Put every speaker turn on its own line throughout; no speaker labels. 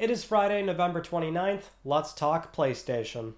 It is Friday, November 29th. Let's talk PlayStation.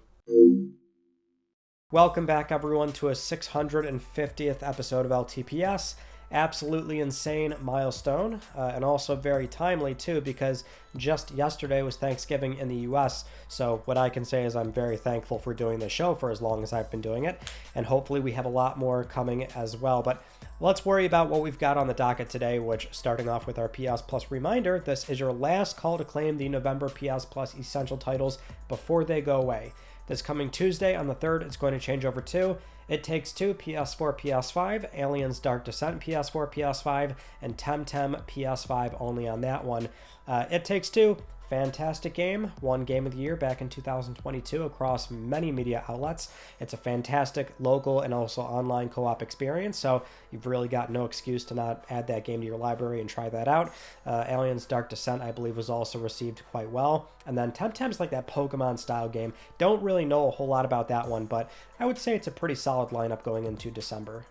Welcome back, everyone, to a 650th episode of LTPS. Absolutely insane milestone, and also very timely, too, because just yesterday was Thanksgiving in the US, so what I can say is I'm very thankful for doing this show for as long as I've been doing it, and hopefully we have a lot more coming as well. But let's worry about what we've got on the docket today, which, starting off with our PS Plus reminder, this is your last call to claim the November PS Plus essential titles before they go away. This coming Tuesday on the 3rd, it's going to change over to It Takes Two PS4, PS5, Aliens Dark Descent PS4, PS5, and Temtem PS5 only on that one. It Takes Two, fantastic game, won Game of the Year back in 2022 across many media outlets. It's a fantastic local and also online co-op experience, so you've really got no excuse to not add that game to your library and try that out. Aliens Dark Descent, I believe, was also received quite well. And then Temtem's like that Pokemon style game. Don't really know a whole lot about that one, but I would say it's a pretty solid lineup going into December.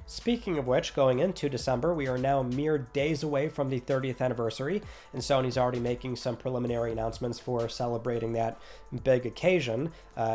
Speaking of which, going into December, we are now mere days away from the 30th anniversary, and Sony's already making some preliminary announcements for celebrating that big occasion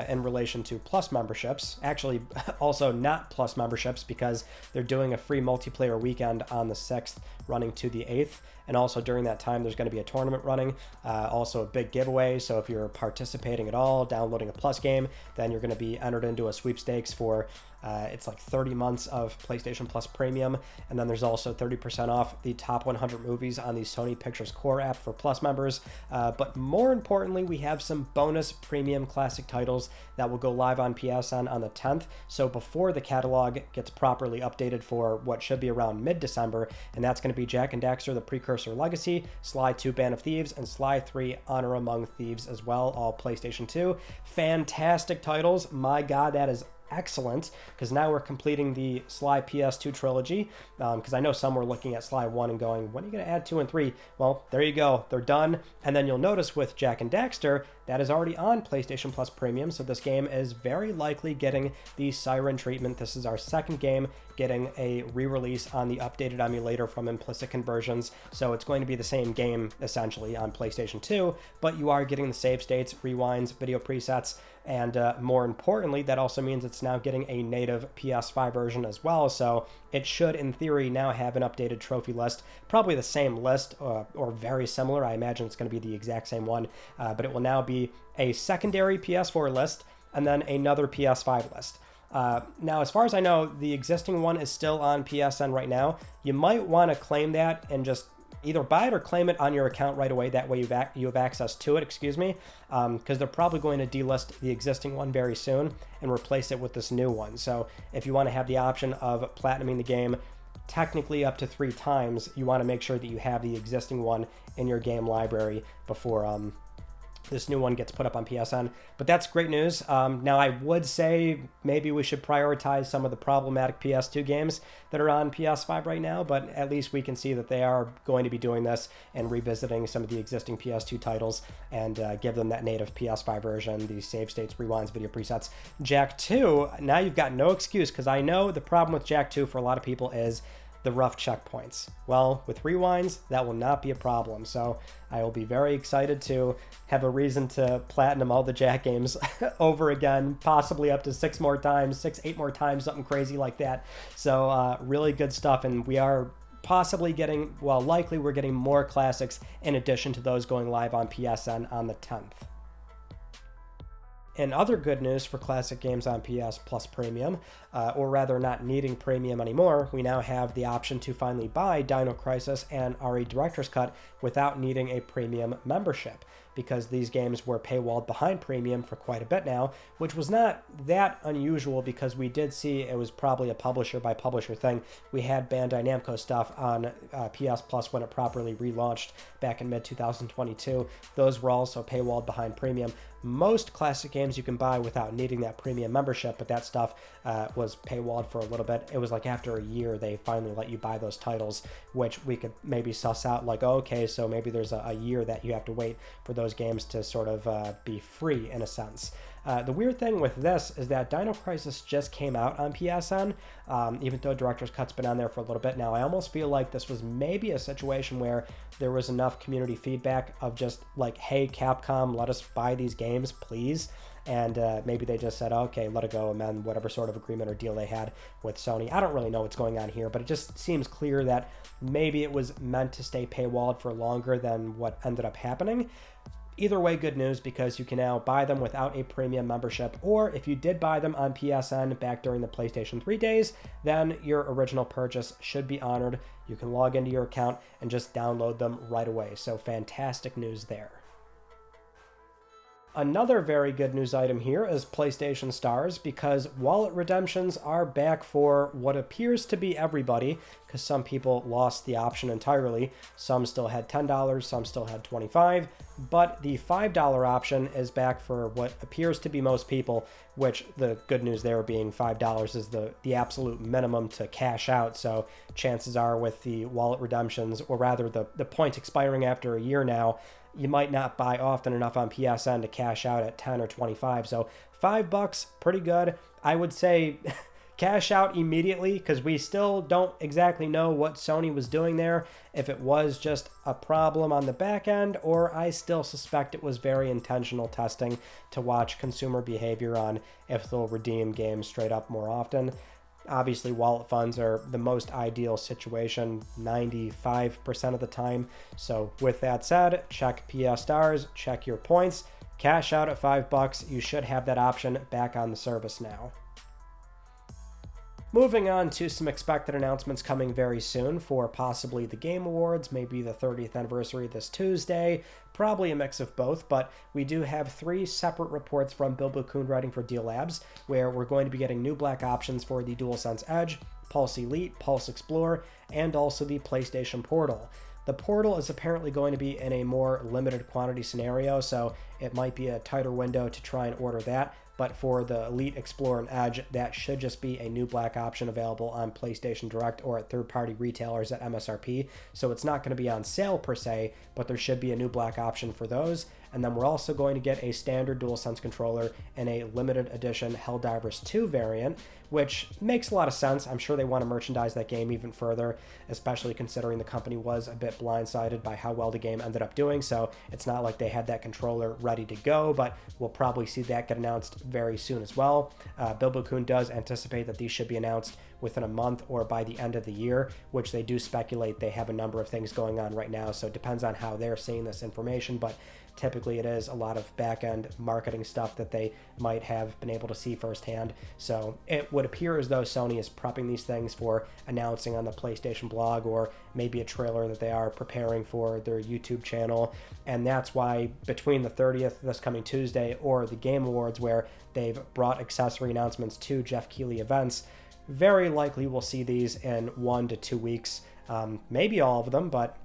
in relation to Plus memberships. Actually, also not Plus memberships, because they're doing a free multiplayer weekend on the 6th, running to the 8th. And also during that time, there's going to be a tournament running, also a big giveaway. So if you're participating at all, downloading a Plus game, then you're going to be entered into a sweepstakes for it's like 30 months of PlayStation Plus Premium. And then there's also 30% off the top 100 movies on the Sony Pictures Core app for Plus members. But more importantly, we have some bonus premium classic titles that will go live on PSN on the 10th. So before the catalog gets properly updated for what should be around mid-December, and that's going to be Jak and Daxter: The Precursor Legacy, Sly 2 Band of Thieves, and Sly 3 Honor Among Thieves as well, all PlayStation 2. Fantastic titles. My God, that is excellent, because now we're completing the Sly PS2 trilogy, because I know some were looking at Sly 1 and going, when are you going to add 2 and 3? Well, there you go. They're done. And then you'll notice with Jak and Daxter, that is already on PlayStation Plus Premium, so this game is very likely getting the Siren treatment. This is our second game getting a re-release on the updated emulator from Implicit Conversions, so it's going to be the same game, essentially, on PlayStation 2, but you are getting the save states, rewinds, video presets, and more importantly, that also means it's now getting a native PS5 version as well, so it should, in theory, now have an updated trophy list, probably the same list, or very similar. I imagine it's going to be the exact same one, but it will now be a secondary PS4 list, and then another PS5 list. Now, as far as I know, the existing one is still on PSN right now. You might want to claim that and just either buy it or claim it on your account right away. That way you have access to it, because they're probably going to delist the existing one very soon and replace it with this new one. So if you want to have the option of platinuming the game technically up to 3 times, you want to make sure that you have the existing one in your game library before this new one gets put up on PSN. But that's great news. Now, I would say maybe we should prioritize some of the problematic PS2 games that are on PS5 right now, but at least we can see that they are going to be doing this and revisiting some of the existing PS2 titles and give them that native PS5 version, the save states, rewinds, video presets. Jak 2, now you've got no excuse, because I know the problem with Jak 2 for a lot of people is the rough checkpoints. Well, with rewinds, that will not be a problem. So I will be very excited to have a reason to platinum all the Jak games over again, possibly up to 6, 8 more times, something crazy like that. So really good stuff. And we are possibly getting, well, likely we're getting more classics in addition to those going live on PSN on the 10th. In other good news for classic games on PS Plus Premium, or rather not needing Premium anymore, we now have the option to finally buy Dino Crisis and RE Director's Cut without needing a Premium membership, because these games were paywalled behind Premium for quite a bit now, which was not that unusual, because we did see it was probably a publisher by publisher thing. We had Bandai Namco stuff on PS Plus when it properly relaunched back in mid-2022. Those were also paywalled behind Premium. Most classic games you can buy without needing that Premium membership, but that stuff was paywalled for a little bit. It was like after a year they finally let you buy those titles, which we could maybe suss out, like, oh, okay, so maybe there's a year that you have to wait for those games to sort of be free in a sense. The weird thing with this is that Dino Crisis just came out on PSN, even though Director's Cut's been on there for a little bit now. I almost feel like this was maybe a situation where there was enough community feedback of just like, hey, Capcom, let us buy these games, please. And maybe they just said, okay, let it go, amend whatever sort of agreement or deal they had with Sony. I don't really know what's going on here, but it just seems clear that maybe it was meant to stay paywalled for longer than what ended up happening. Either way, good news, because you can now buy them without a premium membership, or if you did buy them on PSN back during the PlayStation 3 days, then your original purchase should be honored. You can log into your account and just download them right away. So fantastic news there. Another very good news item here is PlayStation Stars, because wallet redemptions are back for what appears to be everybody, because some people lost the option entirely. Some still had $10, some still had $25, but the $5 option is back for what appears to be most people, which the good news there being $5 is the absolute minimum to cash out. So chances are with the wallet redemptions, or rather the points expiring after a year now, you might not buy often enough on PSN to cash out at 10 or 25. So $5, pretty good. I would say cash out immediately, because we still don't exactly know what Sony was doing there, if it was just a problem on the back end, or I still suspect it was very intentional testing to watch consumer behavior on if they'll redeem games straight up more often. Obviously, wallet funds are the most ideal situation 95% of the time. So with that said, check PS Stars, check your points, cash out at $5. You should have that option back on the service now. Moving on to some expected announcements coming very soon for possibly the Game Awards, maybe the 30th anniversary this Tuesday, probably a mix of both, but we do have 3 separate reports from Bilbo Kuhn writing for Deal Labs, where we're going to be getting new black options for the DualSense Edge, Pulse Elite, Pulse Explorer, and also the PlayStation Portal. The Portal is apparently going to be in a more limited quantity scenario, so it might be a tighter window to try and order that. But for the Elite, Explorer, and Edge, that should just be a new black option available on PlayStation Direct or at third-party retailers at MSRP. So it's not going to be on sale per se, but there should be a new black option for those. And then we're also going to get a standard DualSense controller and a limited edition Helldivers 2 variant, which makes a lot of sense. I'm sure they want to merchandise that game even further, especially considering the company was a bit blindsided by how well the game ended up doing. So it's not like they had that controller ready to go, but we'll probably see that get announced very soon as well. Bilbo Kuhn does anticipate that these should be announced within a month or by the end of the year, which they do speculate they have a number of things going on right now. So it depends on how they're seeing this information, but typically it is a lot of back-end marketing stuff that they might have been able to see firsthand. So it would appear as though Sony is prepping these things for announcing on the PlayStation blog, or maybe a trailer that they are preparing for their YouTube channel. And that's why between the 30th, this coming Tuesday, or the Game Awards, where they've brought accessory announcements to Jeff Keighley events, very likely we'll see these in 1 to 2 weeks. Maybe all of them, but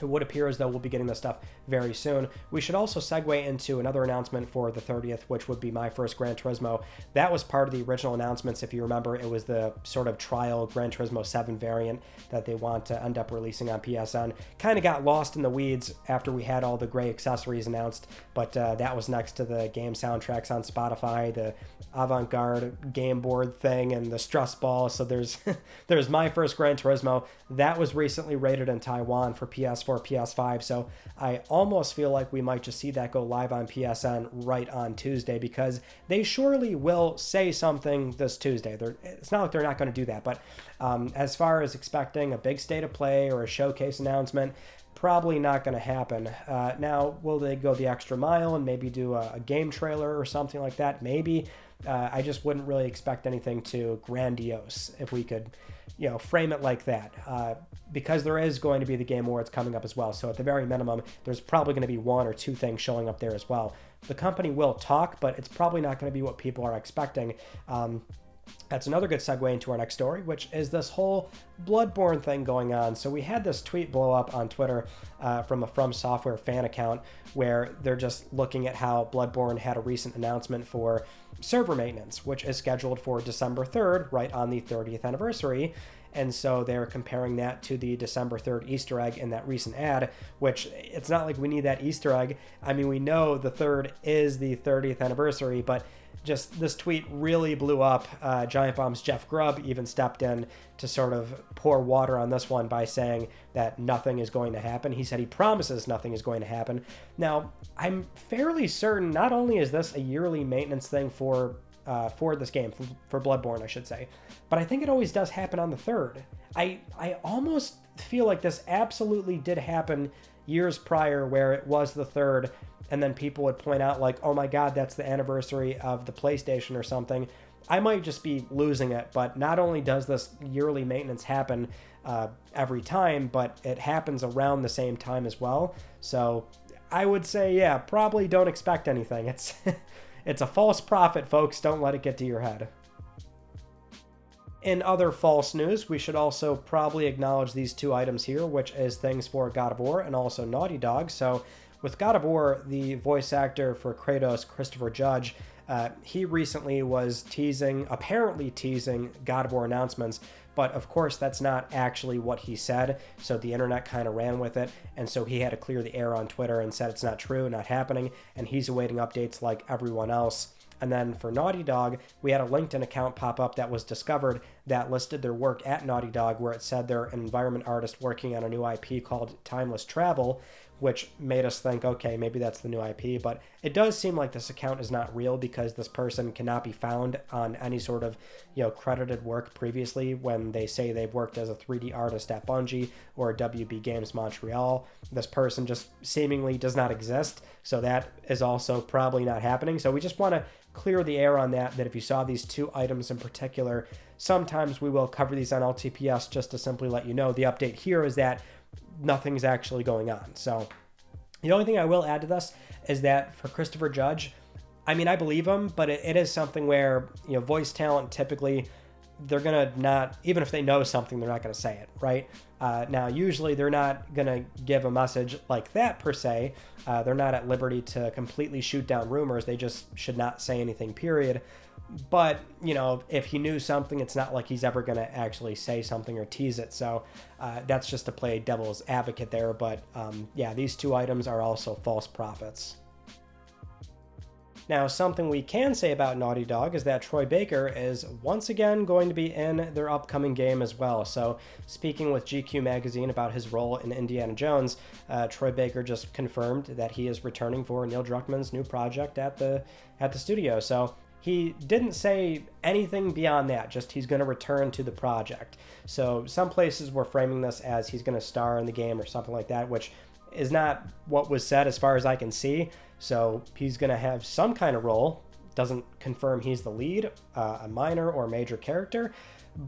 it would appear as though we'll be getting this stuff very soon. We should also segue into another announcement for the 30th, which would be my first Gran Turismo. That was part of the original announcements. If you remember, it was the sort of trial Gran Turismo 7 variant that they want to end up releasing on PSN. Kind of got lost in the weeds after we had all the gray accessories announced, but that was next to the game soundtracks on Spotify, the avant-garde game board thing, and the stress ball. So there's there's my first Gran Turismo. That was recently rated in Taiwan for PS4, PS5, so I almost feel like we might just see that go live on PSN right on Tuesday, because they surely will say something this Tuesday. It's not like they're not going to do that, but as far as expecting a big state of play or a showcase announcement, probably not going to happen. Now, will they go the extra mile and maybe do a game trailer or something like that? Maybe. I just wouldn't really expect anything too grandiose, if we could, frame it like that, because there is going to be the Game Awards coming up as well. So at the very minimum, there's probably going to be 1 or 2 things showing up there as well. The company will talk, but it's probably not going to be what people are expecting. That's another good segue into our next story, which is this whole Bloodborne thing going on. So we had this tweet blow up on Twitter from a From Software fan account, where they're just looking at how Bloodborne had a recent announcement for server maintenance, which is scheduled for December 3rd, right on the 30th anniversary. And so they're comparing that to the December 3rd Easter egg in that recent ad, which it's not like we need that Easter egg. I mean, we know the 3rd is the 30th anniversary, but just this tweet really blew up. Giant Bomb's Jeff Grubb even stepped in to sort of pour water on this one by saying that nothing is going to happen. He said he promises nothing is going to happen. Now, I'm fairly certain not only is this a yearly maintenance thing for this game, for Bloodborne, I should say, but I think it always does happen on the 3rd. I almost feel like this absolutely did happen years prior where it was the 3rd, and then people would point out like, oh my god, that's the anniversary of the PlayStation or something. I might just be losing it, but not only does this yearly maintenance happen every time, but it happens around the same time as well. So I would say, yeah, probably don't expect anything. It's a false prophet, folks. Don't let it get to your head. In other false news, we should also probably acknowledge these two items here, which is things for God of War and also Naughty Dog. So with God of War, the voice actor for Kratos, Christopher Judge, he recently was apparently teasing God of War announcements, but of course that's not actually what he said, so the internet kind of ran with it, and so he had to clear the air on Twitter and said it's not true, not happening, and he's awaiting updates like everyone else. And then for Naughty Dog, we had a LinkedIn account pop up that was discovered that listed their work at Naughty Dog, where it said they're an environment artist working on a new IP called Timeless Travel, which made us think, okay, maybe that's the new IP. But it does seem like this account is not real because this person cannot be found on any sort of, credited work previously when they say they've worked as a 3D artist at Bungie or WB Games Montreal. This person just seemingly does not exist, so that is also probably not happening. So we just want to clear the air on that if you saw these two items in particular, sometimes we will cover these on LTPS just to simply let you know. The update here is that nothing's actually going on. So the only thing I will add to this is that for Christopher Judge, I mean, I believe him, but it is something where, voice talent, typically, they're going to not, even if they know something, they're not going to say it, right? Now, usually they're not going to give a message like that per se. They're not at liberty to completely shoot down rumors. They just should not say anything, period. But, if he knew something, it's not like he's ever going to actually say something or tease it. So that's just to play devil's advocate there. But yeah, these two items are also false prophets. Now, something we can say about Naughty Dog is that Troy Baker is once again going to be in their upcoming game as well. So, speaking with GQ magazine about his role in Indiana Jones, Troy Baker just confirmed that he is returning for Neil Druckmann's new project at the studio. So, he didn't say anything beyond that, just he's going to return to the project. So, some places were framing this as he's going to star in the game or something like that, which is not what was said as far as I can see. So he's going to have some kind of role. Doesn't confirm he's the lead, a minor or major character.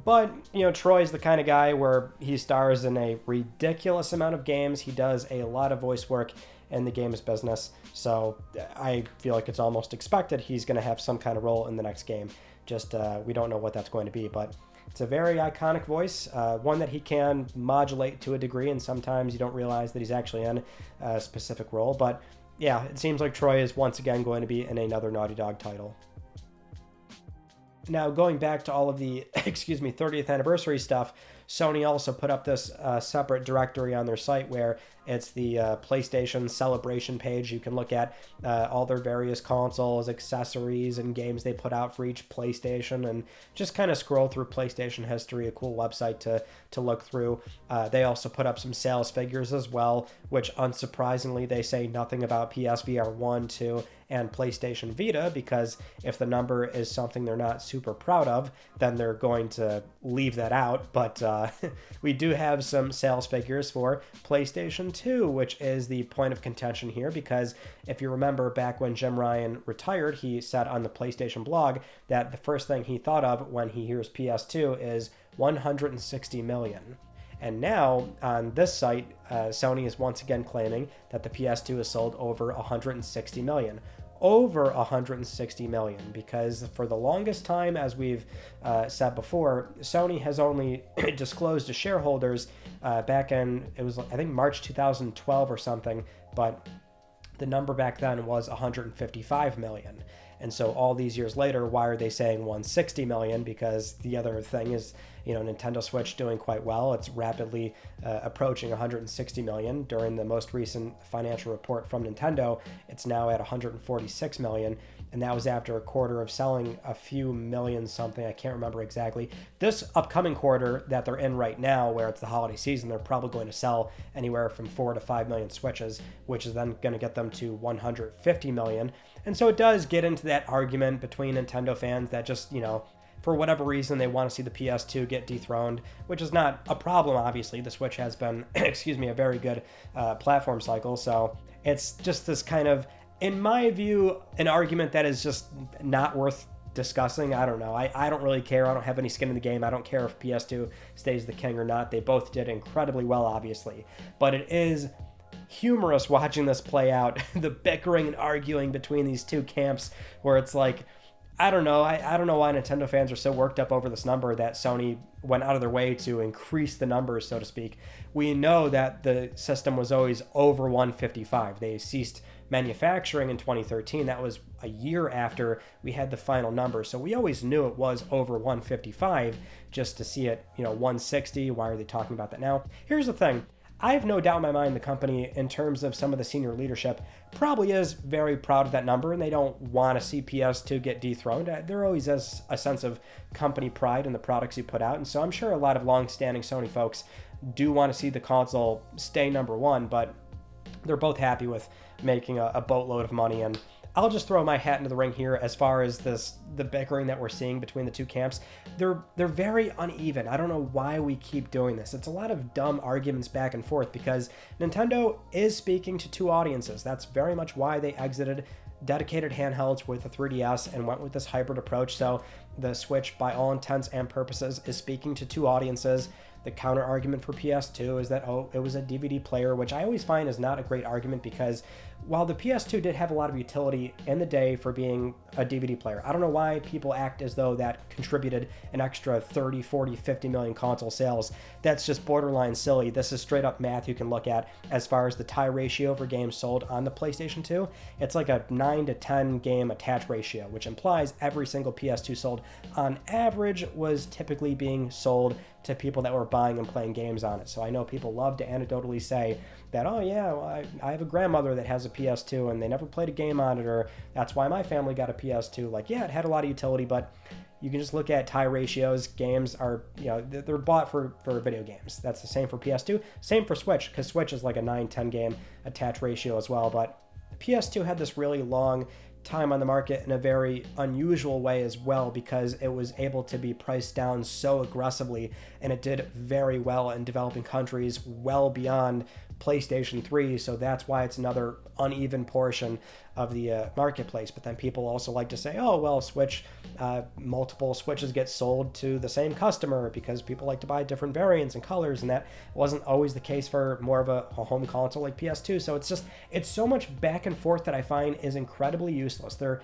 But, Troy's the kind of guy where he stars in a ridiculous amount of games. He does a lot of voice work in the games business. So I feel like it's almost expected he's going to have some kind of role in the next game. Just we don't know what that's going to be, but it's a very iconic voice, one that he can modulate to a degree, and sometimes you don't realize that he's actually in a specific role. But yeah, it seems like Troy is once again going to be in another Naughty Dog title. Now, going back to all of the, 30th anniversary stuff, Sony also put up this separate directory on their site where it's the PlayStation celebration page. You can look at all their various consoles, accessories, and games they put out for each PlayStation, and just kind of scroll through PlayStation history, a cool website to look through. They also put up some sales figures as well, which unsurprisingly, they say nothing about PSVR 1, 2, and PlayStation Vita, because if the number is something they're not super proud of, then they're going to leave that out. But we do have some sales figures for PlayStation 2, which is the point of contention here, because if you remember back when Jim Ryan retired, he said on the PlayStation blog that the first thing he thought of when he hears PS2 is 160 million. And now, on this site, Sony is once again claiming that the PS2 has sold over 160 million. Over 160 million, because for the longest time, as we've said before, Sony has only disclosed to shareholders back in, it was, I think, March 2012 or something, but the number back then was 155 million. And so all these years later, why are they saying 160 million? Because the other thing is, Nintendo Switch doing quite well. It's rapidly approaching 160 million. During the most recent financial report from Nintendo, it's now at 146 million. And that was after a quarter of selling a few million something. I can't remember exactly. This upcoming quarter that they're in right now, where it's the holiday season, they're probably going to sell anywhere from 4 to 5 million Switches, which is then going to get them to 150 million. And so it does get into that argument between Nintendo fans that just, for whatever reason, they want to see the PS2 get dethroned, which is not a problem, obviously. The Switch has been, a very good platform cycle. So it's just this kind of, in my view, an argument that is just not worth discussing. I don't know. I don't really care. I don't have any skin in the game. I don't care if PS2 stays the king or not. They both did incredibly well, obviously. But it is humorous watching this play out, the bickering and arguing between these two camps, where it's like, I don't know. I don't know why Nintendo fans are so worked up over this number that Sony went out of their way to increase the numbers, so to speak. We know that the system was always over 155. They ceased manufacturing in 2013. That was a year after we had the final number. So we always knew it was over 155. Just to see it, 160. Why are they talking about that now? Here's the thing. I have no doubt in my mind the company, in terms of some of the senior leadership, probably is very proud of that number, and they don't want to see PS2 get dethroned. There always is a sense of company pride in the products you put out, and so I'm sure a lot of long-standing Sony folks do want to see the console stay number one, but they're both happy with making a boatload of money. And I'll just throw my hat into the ring here as far as the bickering that we're seeing between the two camps. They're very uneven. I don't know why we keep doing this. It's a lot of dumb arguments back and forth because Nintendo is speaking to two audiences. That's very much why they exited dedicated handhelds with a 3DS and went with this hybrid approach. So the Switch, by all intents and purposes, is speaking to two audiences. The counter argument for PS2 is that, it was a DVD player, which I always find is not a great argument because while the PS2 did have a lot of utility in the day for being a DVD player, I don't know why people act as though that contributed an extra 30, 40, 50 million console sales. That's just borderline silly. This is straight up math you can look at as far as the tie ratio for games sold on the PlayStation 2. It's like a 9 to 10 game attach ratio, which implies every single PS2 sold on average was typically being sold to people that were buying and playing games on it. So I know people love to anecdotally say that, I have a grandmother that has a PS2 and they never played a game on it, or that's why my family got a PS2. Like, yeah, it had a lot of utility, but you can just look at tie ratios. Games are, they're bought for video games. That's the same for PS2. Same for Switch, because Switch is like a 9-10 game attach ratio as well. But PS2 had this really long time on the market in a very unusual way as well, because it was able to be priced down so aggressively, and it did very well in developing countries well beyond PlayStation 3, so that's why it's another uneven portion of the marketplace. But then people also like to say, Switch, multiple Switches get sold to the same customer because people like to buy different variants and colors, and that wasn't always the case for more of a home console like PS2. So it's so much back and forth that I find is incredibly useless. They're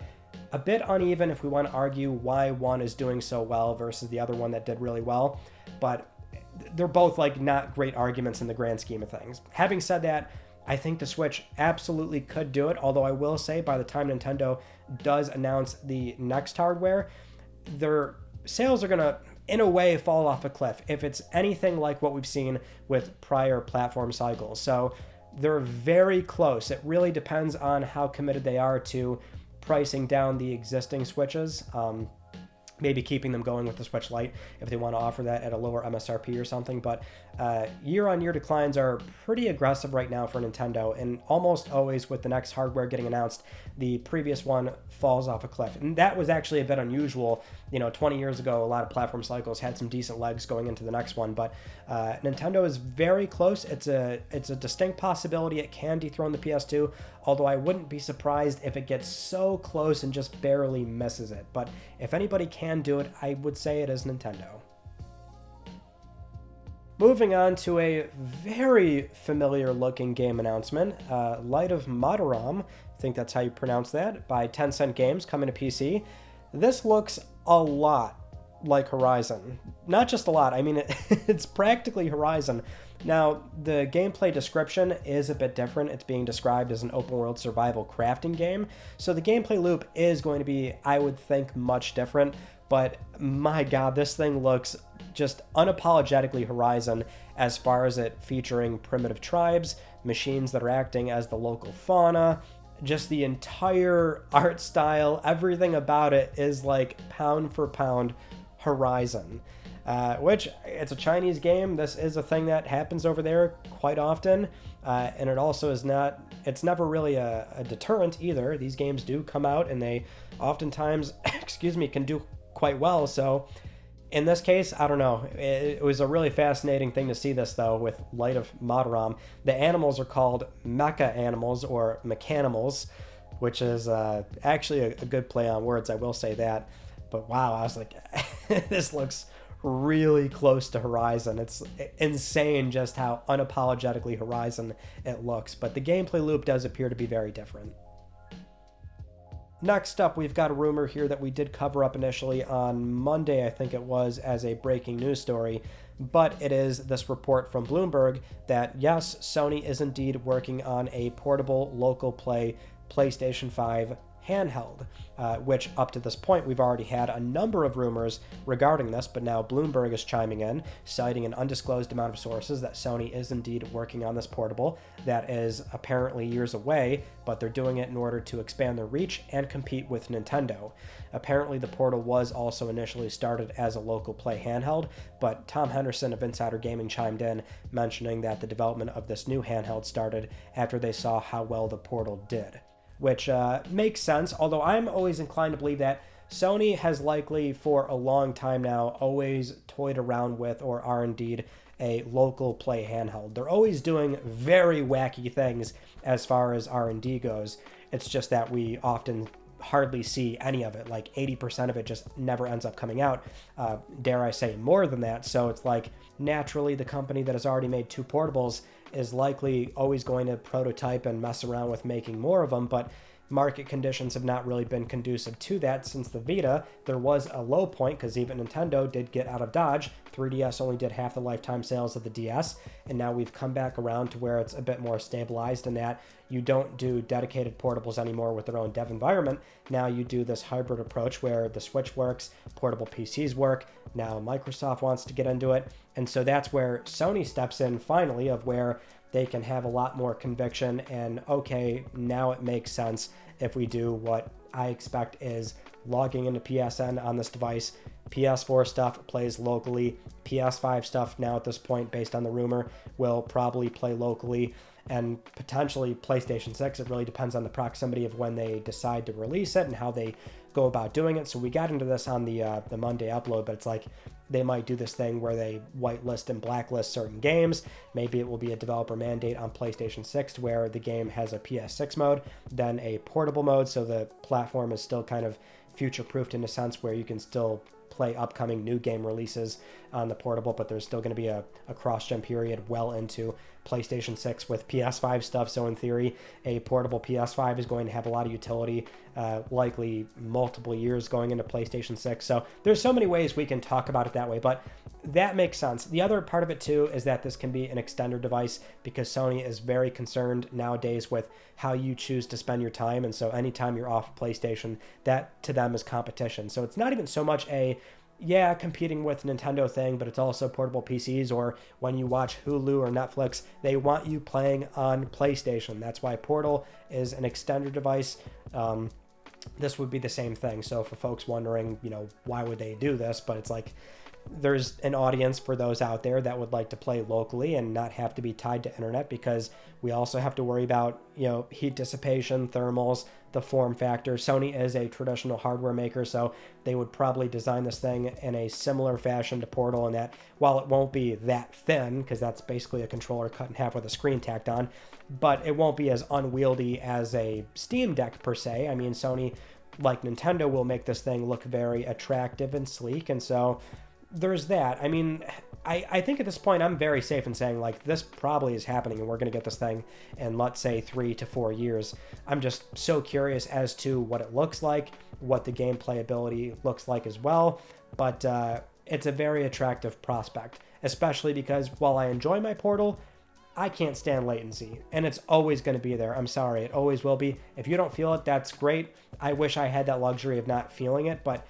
a bit uneven if we want to argue why one is doing so well versus the other one that did really well, but they're both like not great arguments in the grand scheme of things. Having said that, I think the Switch absolutely could do it, although I will say by the time Nintendo does announce the next hardware, their sales are going to, in a way, fall off a cliff if it's anything like what we've seen with prior platform cycles. So they're very close. It really depends on how committed they are to pricing down the existing Switches. Maybe keeping them going with the Switch Lite if they want to offer that at a lower MSRP or something. But year-on-year declines are pretty aggressive right now for Nintendo, and almost always with the next hardware getting announced, the previous one falls off a cliff. And that was actually a bit unusual. 20 years ago, a lot of platform cycles had some decent legs going into the next one, but Nintendo is very close. It's a distinct possibility it can dethrone the PS2, although I wouldn't be surprised if it gets so close and just barely misses it. But if anybody can do it, I would say it is Nintendo. Moving on to a very familiar looking game announcement, Light of Mataram, I think that's how you pronounce that, by Tencent Games, coming to PC. This looks a lot like Horizon. Not just a lot, I mean, it's practically Horizon. Now, the gameplay description is a bit different. It's being described as an open-world survival crafting game, so the gameplay loop is going to be, I would think, much different. but my god, this thing looks just unapologetically Horizon as far as it featuring primitive tribes, machines that are acting as the local fauna. Just the entire art style, everything about it is like pound for pound Horizon. Which, it's a Chinese game. This is a thing that happens over there quite often. And it also is not, it's never really a deterrent either. These games do come out and they oftentimes, can do quite well. So in this case, I don't know. It was a really fascinating thing to see this, though, with Light of Mataram. The animals are called mecha animals or mechanimals, which is actually a good play on words, I will say that. But wow, I was like, this looks really close to Horizon. It's insane just how unapologetically Horizon it looks. But the gameplay loop does appear to be very different. Next up, we've got a rumor here that we did cover up initially on Monday, I think it was, as a breaking news story, but it is this report from Bloomberg that, yes, Sony is indeed working on a portable local play PlayStation 5 handheld, which up to this point we've already had a number of rumors regarding this, but now Bloomberg is chiming in, citing an undisclosed amount of sources that Sony is indeed working on this portable that is apparently years away, but they're doing it in order to expand their reach and compete with Nintendo. Apparently the portal was also initially started as a local play handheld, but Tom Henderson of Insider Gaming chimed in, mentioning that the development of this new handheld started after they saw how well the portal did. Which makes sense, although I'm always inclined to believe that Sony has likely for a long time now always toyed around with, or are indeed, a local play handheld. They're always doing very wacky things as far as R&D goes. It's just that we often hardly see any of it. Like 80% of it just never ends up coming out. Dare I say more than that. So it's like naturally the company that has already made two portables is likely always going to prototype and mess around with making more of them, but market conditions have not really been conducive to that since the Vita. There was a low point because even Nintendo did get out of Dodge. 3DS only did half the lifetime sales of the DS, and now we've come back around to where it's a bit more stabilized in that you don't do dedicated portables anymore with their own dev environment. Now you do this hybrid approach where the Switch works, portable PCs work, now Microsoft wants to get into it, and so that's where Sony steps in finally, of where they can have a lot more conviction and, okay, now it makes sense if we do what I expect is logging into PSN on this device. PS4 stuff plays locally. PS5 stuff now at this point, based on the rumor, will probably play locally, and potentially PlayStation 6. It really depends on the proximity of when they decide to release it and how they go about doing it. So we got into this on the Monday upload, but it's like they might do this thing where they whitelist and blacklist certain games. Maybe it will be a developer mandate on PlayStation 6 where the game has a PS6 mode, then a portable mode, so the platform is still kind of future-proofed in a sense where you can still play upcoming new game releases on the portable, but there's still going to be a cross-gen period well into PlayStation 6 with PS5 stuff. So in theory, a portable PS5 is going to have a lot of utility, likely multiple years going into PlayStation 6. So there's so many ways we can talk about it that way, but that makes sense. The other part of it too is that this can be an extender device because Sony is very concerned nowadays with how you choose to spend your time. And so anytime you're off PlayStation, that to them is competition. So it's not even so much competing with Nintendo thing, but it's also portable PCs, or when you watch Hulu or Netflix, they want you playing on PlayStation. That's why Portal is an extender device. This would be the same thing. So for folks wondering, why would they do this? But it's like, there's an audience for those out there that would like to play locally and not have to be tied to internet, because we also have to worry about, heat dissipation, thermals, the form factor. Sony is a traditional hardware maker, so they would probably design this thing in a similar fashion to Portal, in that while it won't be that thin, because that's basically a controller cut in half with a screen tacked on, but it won't be as unwieldy as a Steam Deck per se. I mean, Sony, like Nintendo, will make this thing look very attractive and sleek, and so there's that. I mean, I think at this point I'm very safe in saying, like, this probably is happening and we're going to get this thing in, let's say, 3 to 4 years. I'm just so curious as to what it looks like, what the gameplay ability looks like as well, but it's a very attractive prospect, especially because while I enjoy my Portal, I can't stand latency, and it's always going to be there. I'm sorry, it always will be. If you don't feel it, that's great. I wish I had that luxury of not feeling it, but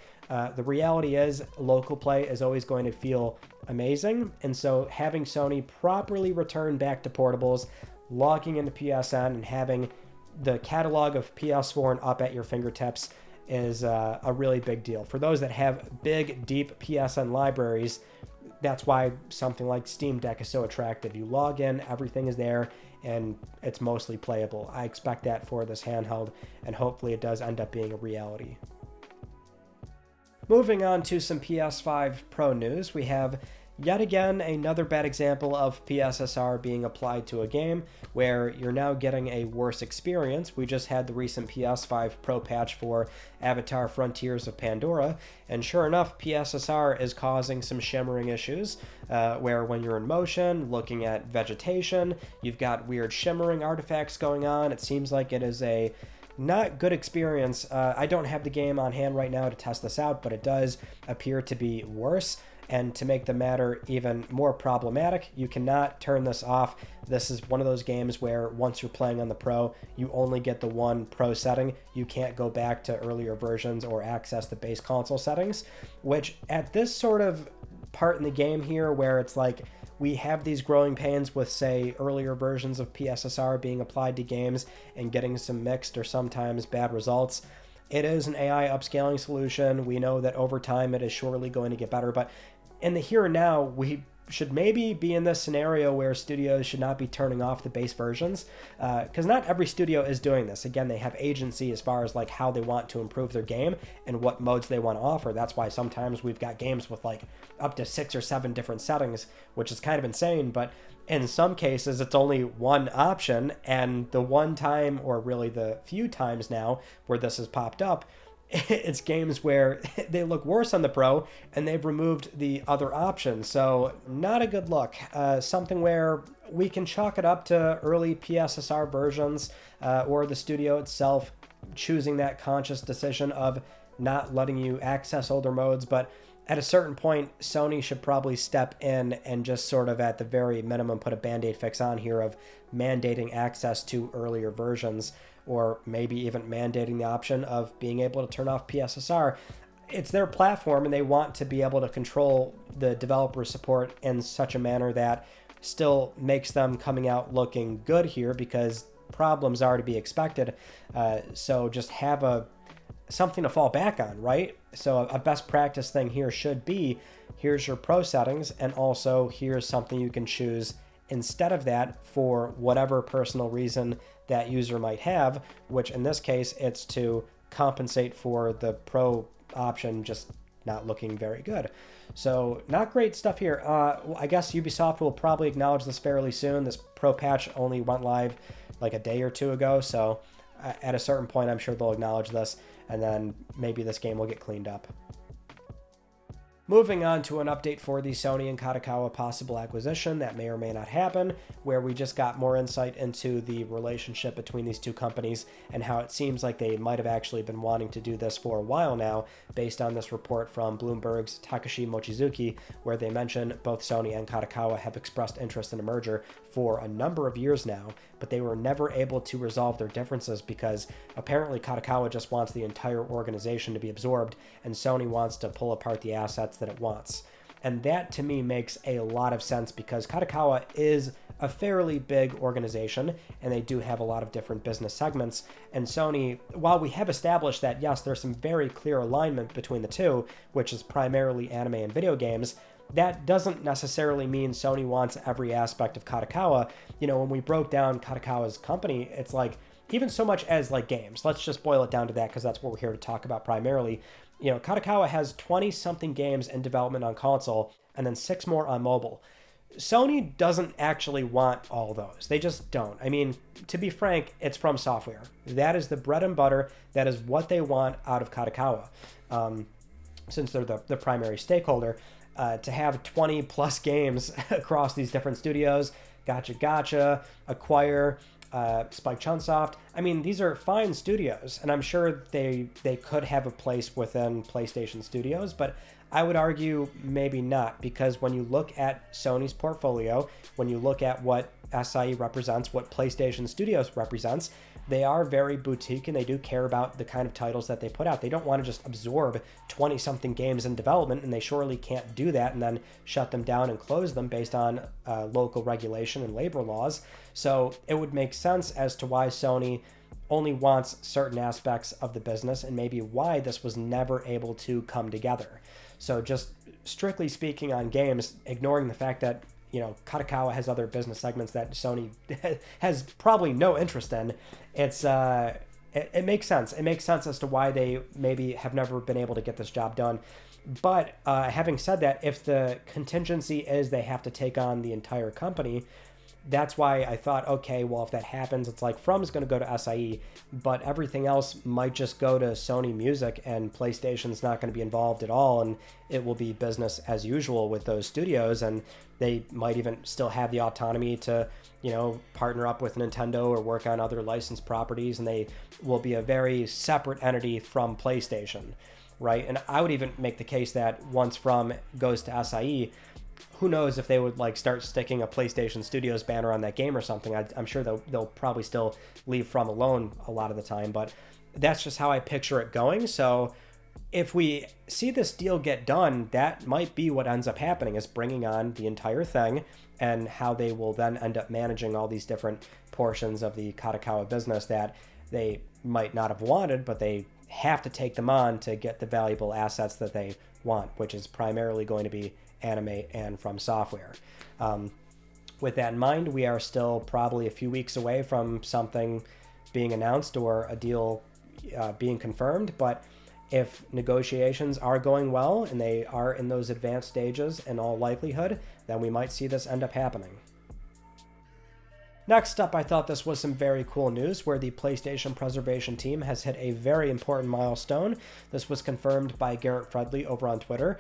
the reality is local play is always going to feel amazing. And so having Sony properly return back to portables, logging into PSN, and having the catalog of PS4 and up at your fingertips is a really big deal. For those that have big, deep PSN libraries, that's why something like Steam Deck is so attractive. You log in, everything is there, and it's mostly playable. I expect that for this handheld, and hopefully it does end up being a reality. Moving on to some PS5 Pro news, we have yet again another bad example of PSSR being applied to a game where you're now getting a worse experience. We just had the recent PS5 Pro patch for Avatar Frontiers of Pandora, and sure enough, PSSR is causing some shimmering issues where when you're in motion, looking at vegetation, you've got weird shimmering artifacts going on. It seems like it is a not good experience. I don't have the game on hand right now to test this out, but it does appear to be worse. And to make the matter even more problematic, you cannot turn this off. This is one of those games where once you're playing on the Pro, you only get the one Pro setting. You can't go back to earlier versions or access the base console settings, which at this sort of part in the game here where it's like we have these growing pains with, say, earlier versions of PSSR being applied to games and getting some mixed or sometimes bad results. It is an AI upscaling solution. We know that over time it is surely going to get better, but in the here and now, we should maybe be in this scenario where studios should not be turning off the base versions, because not every studio is doing this. Again, they have agency as far as like how they want to improve their game and what modes they want to offer. That's why sometimes we've got games with like up to 6 or 7 different settings, which is kind of insane, but in some cases it's only one option, and the one time, or really the few times now where this has popped up, it's games where they look worse on the Pro and they've removed the other options. So not a good look. Something where we can chalk it up to early PSSR versions or the studio itself choosing that conscious decision of not letting you access older modes. But at a certain point, Sony should probably step in and just sort of at the very minimum put a Band-Aid fix on here of mandating access to earlier versions, or maybe even mandating the option of being able to turn off PSSR. It's their platform, and they want to be able to control the developer support in such a manner that still makes them coming out looking good here, because problems are to be expected. So just have something to fall back on, right? So a best practice thing here should be, here's your Pro settings, and also here's something you can choose instead of that for whatever personal reason that user might have, which in this case, it's to compensate for the Pro option just not looking very good. So not great stuff here. I guess Ubisoft will probably acknowledge this fairly soon. This Pro patch only went live like a day or two ago, so at a certain point, I'm sure they'll acknowledge this, and then maybe this game will get cleaned up. Moving on to an update for the Sony and Kadokawa possible acquisition that may or may not happen, where we just got more insight into the relationship between these two companies and how it seems like they might have actually been wanting to do this for a while now, based on this report from Bloomberg's Takashi Mochizuki, where they mention both Sony and Kadokawa have expressed interest in a merger for a number of years now, but they were never able to resolve their differences because apparently Kadokawa just wants the entire organization to be absorbed, and Sony wants to pull apart the assets that it wants. And that to me makes a lot of sense, because Kadokawa is a fairly big organization and they do have a lot of different business segments. And Sony, while we have established that yes, there's some very clear alignment between the two, which is primarily anime and video games, that doesn't necessarily mean Sony wants every aspect of Kadokawa. You know, when we broke down Kadokawa's company, it's like, even so much as like games, let's just boil it down to that because that's what we're here to talk about primarily. You know, Kadokawa has 20-something games in development on console and then 6 more on mobile. Sony doesn't actually want all those. They just don't. I mean, to be frank, it's From Software. That is the bread and butter. That is what they want out of Kadokawa, since they're the primary stakeholder. To have 20 plus games across these different studios, Gotcha, Acquire, Spike Chunsoft. I mean, these are fine studios, and I'm sure they could have a place within PlayStation Studios, but I would argue maybe not, because when you look at Sony's portfolio, when you look at what SIE represents, what PlayStation Studios represents, they are very boutique, and they do care about the kind of titles that they put out. They don't want to just absorb 20-something games in development, and they surely can't do that and then shut them down and close them based on local regulation and labor laws. So it would make sense as to why Sony only wants certain aspects of the business, and maybe why this was never able to come together. So just strictly speaking on games, ignoring the fact that, you know, Kadokawa has other business segments that Sony has probably no interest in, it makes sense. It makes sense as to why they maybe have never been able to get this job done. But having said that, if the contingency is they have to take on the entire company, that's why I thought, okay, well, if that happens, it's like From's going to go to SIE, but everything else might just go to Sony Music, and PlayStation's not going to be involved at all, and it will be business as usual with those studios, and they might even still have the autonomy to, you know, partner up with Nintendo or work on other licensed properties, and they will be a very separate entity from PlayStation, right? And I would even make the case that once From goes to SIE, who knows if they would like start sticking a PlayStation Studios banner on that game or something. I'm sure they'll probably still leave From alone a lot of the time, but that's just how I picture it going. So if we see this deal get done, that might be what ends up happening, is bringing on the entire thing, and how they will then end up managing all these different portions of the Kadokawa business that they might not have wanted, but they have to take them on to get the valuable assets that they want, which is primarily going to be anime and From Software. With that in mind, we are still probably a few weeks away from something being announced or a deal being confirmed, but if negotiations are going well and they are in those advanced stages in all likelihood, then we might see this end up happening. Next up, I thought this was some very cool news where the PlayStation Preservation team has hit a very important milestone. This was confirmed by Garrett Fredley over on Twitter,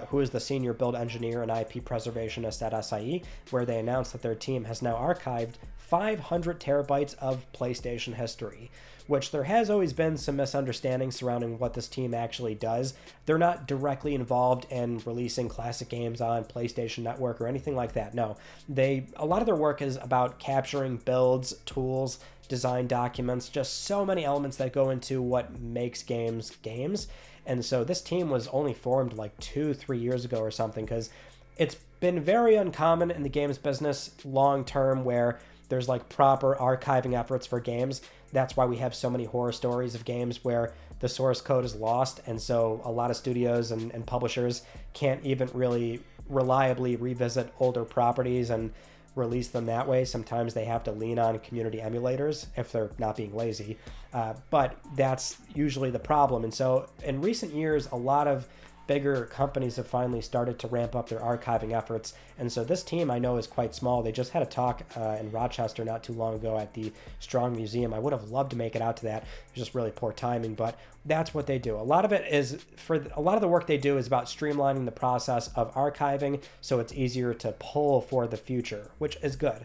who is the senior build engineer and IP preservationist at SIE, where they announced that their team has now archived 500 terabytes of PlayStation history, which there has always been some misunderstanding surrounding what this team actually does. They're not directly involved in releasing classic games on PlayStation Network or anything like that. No, a lot of their work is about capturing builds, tools, design documents, just so many elements that go into what makes games. And so this team was only formed like 2-3 years ago or something, because it's been very uncommon in the games business long term where there's like proper archiving efforts for games. That's why we have so many horror stories of games where the source code is lost, and so a lot of studios and publishers can't even really reliably revisit older properties and release them that way. Sometimes they have to lean on community emulators if they're not being lazy, but that's usually the problem. And so in recent years, a lot of bigger companies have finally started to ramp up their archiving efforts. And so this team I know is quite small. They just had a talk in Rochester not too long ago at the Strong Museum. I would have loved to make it out to that. It was just really poor timing, but that's what they do. A lot of the work they do is about streamlining the process of archiving so it's easier to pull for the future, which is good.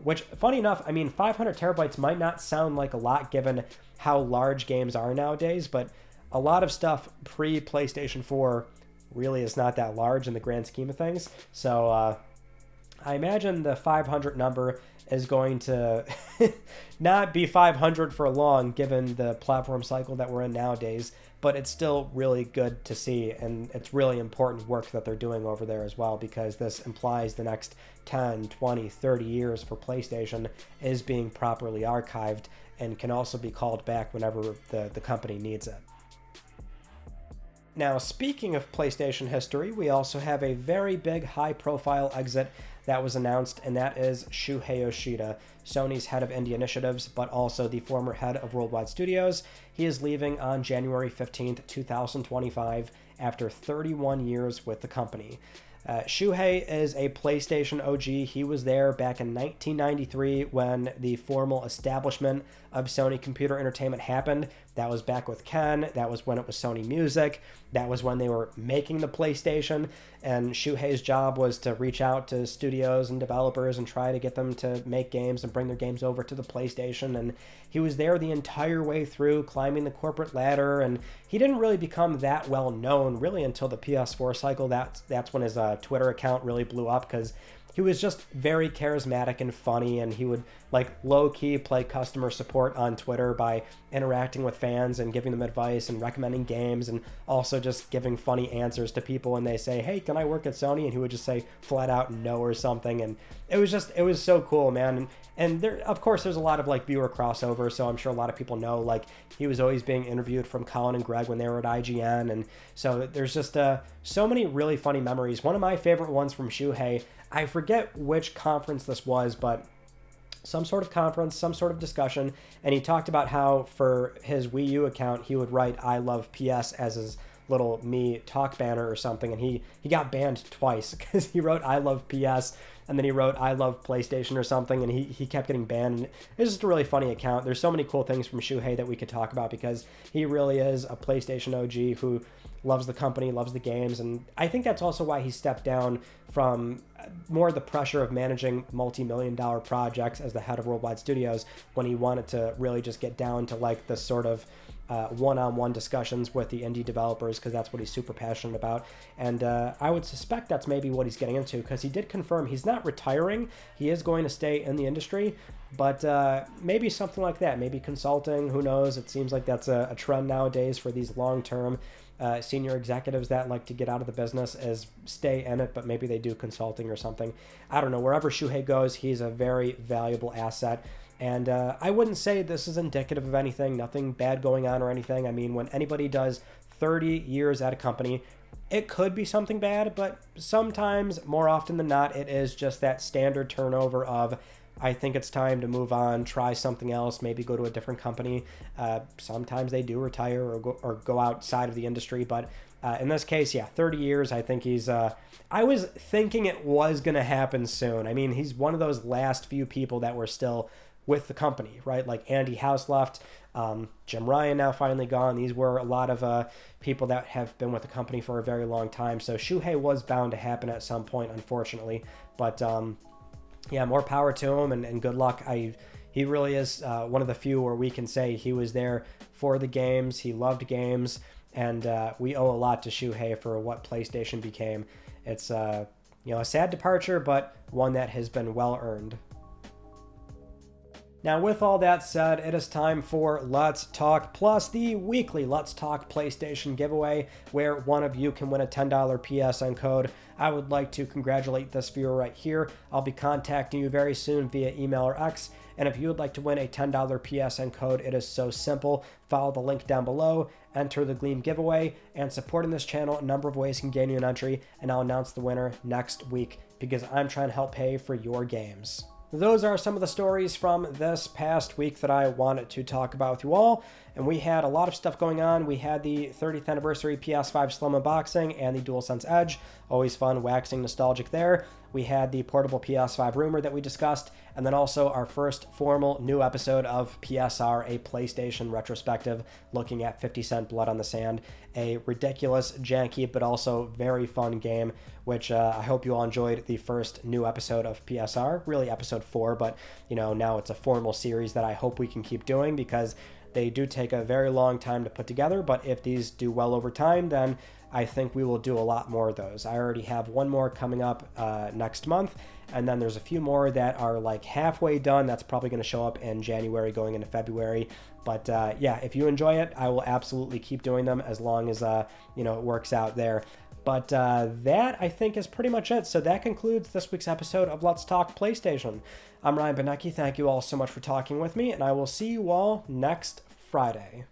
Which, funny enough, I mean, 500 terabytes might not sound like a lot given how large games are nowadays, but a lot of stuff pre-PlayStation 4 really is not that large in the grand scheme of things. So I imagine the 500 number is going to not be 500 for long given the platform cycle that we're in nowadays, but it's still really good to see, and it's really important work that they're doing over there as well, because this implies the next 10, 20, 30 years for PlayStation is being properly archived and can also be called back whenever the company needs it. Now, speaking of PlayStation history, we also have a very big high-profile exit that was announced, and that is Shuhei Yoshida, Sony's head of indie initiatives, but also the former head of Worldwide Studios. He is leaving on January 15th, 2025, after 31 years with the company. Shuhei is a PlayStation OG. He was there back in 1993 when the formal establishment of Sony Computer Entertainment happened. That was back with Ken. That was when it was Sony Music. That was when they were making the PlayStation. And Shuhei's job was to reach out to studios and developers and try to get them to make games and bring their games over to the PlayStation. And he was there the entire way through, climbing the corporate ladder. And he didn't really become that well known really until the PS4 cycle. That's when his Twitter account really blew up, because he was just very charismatic and funny, and he would like low-key play customer support on Twitter by interacting with fans and giving them advice and recommending games, and also just giving funny answers to people when they say, hey, can I work at Sony? And he would just say flat out no or something. And it was so cool, man. And there, of course, there's a lot of like viewer crossover, so I'm sure a lot of people know like he was always being interviewed from Colin and Greg when they were at IGN, and so there's just so many really funny memories. One of my favorite ones from Shuhei, I forget which conference this was, but some sort of conference, some sort of discussion, and he talked about how for his Wii U account he would write I love PS as his little me talk banner or something, and he got banned twice because he wrote I love PS and then he wrote I love PlayStation or something, and he kept getting banned. And it's just a really funny account. There's so many cool things from Shuhei that we could talk about, because he really is a PlayStation OG who loves the company, loves the games, and I think that's also why he stepped down from more the pressure of managing multi-million-dollar projects as the head of Worldwide Studios, when he wanted to really just get down to like the sort of one-on-one discussions with the indie developers, because that's what he's super passionate about. And I would suspect that's maybe what he's getting into, because he did confirm he's not retiring. He is going to stay in the industry, but maybe something like that, maybe consulting, who knows. It seems like that's a trend nowadays for these long-term senior executives that like to get out of the business, is stay in it, but maybe they do consulting or something. I don't know. Wherever Shuhei goes, he's a very valuable asset. And I wouldn't say this is indicative of anything, nothing bad going on or anything. I mean, when anybody does 30 years at a company, it could be something bad, but sometimes, more often than not, it is just that standard turnover of, I think it's time to move on, try something else, maybe go to a different company. Sometimes they do retire or go outside of the industry, but in this case, yeah, 30 years, I think he's... I was thinking it was going to happen soon. I mean, he's one of those last few people that were still with the company, right? Like Andy House left, Jim Ryan now finally gone. These were a lot of people that have been with the company for a very long time. So Shuhei was bound to happen at some point, unfortunately. But yeah, more power to him, and good luck. He really is one of the few where we can say he was there for the games. He loved games, and we owe a lot to Shuhei for what PlayStation became. It's a sad departure, but one that has been well earned. Now, with all that said, it is time for Let's Talk Plus, the weekly Let's Talk PlayStation giveaway, where one of you can win a $10 PSN code. I would like to congratulate this viewer right here. I'll be contacting you very soon via email or X, and if you would like to win a $10 PSN code, it is so simple. Follow the link down below, enter the Gleam giveaway, and supporting this channel, a number of ways can gain you an entry, and I'll announce the winner next week, because I'm trying to help pay for your games. Those are some of the stories from this past week that I wanted to talk about with you all, and we had a lot of stuff going on. We had the 30th anniversary PS5 Slim unboxing and the DualSense Edge. Always fun, waxing nostalgic there. We had the portable PS5 rumor that we discussed, and then also our first formal new episode of PSR, a PlayStation retrospective, looking at 50 Cent Blood on the Sand, a ridiculous, janky, but also very fun game, which I hope you all enjoyed the first new episode of PSR, really episode 4, but now it's a formal series that I hope we can keep doing, because they do take a very long time to put together, but if these do well over time, then I think we will do a lot more of those. I already have one more coming up next month, and then there's a few more that are like halfway done. That's probably going to show up in January going into February. But yeah, if you enjoy it, I will absolutely keep doing them as long as it works out there. But that, I think, is pretty much it. So that concludes this week's episode of Let's Talk PlayStation. I'm Ryan Benecki. Thank you all so much for talking with me, and I will see you all next Friday.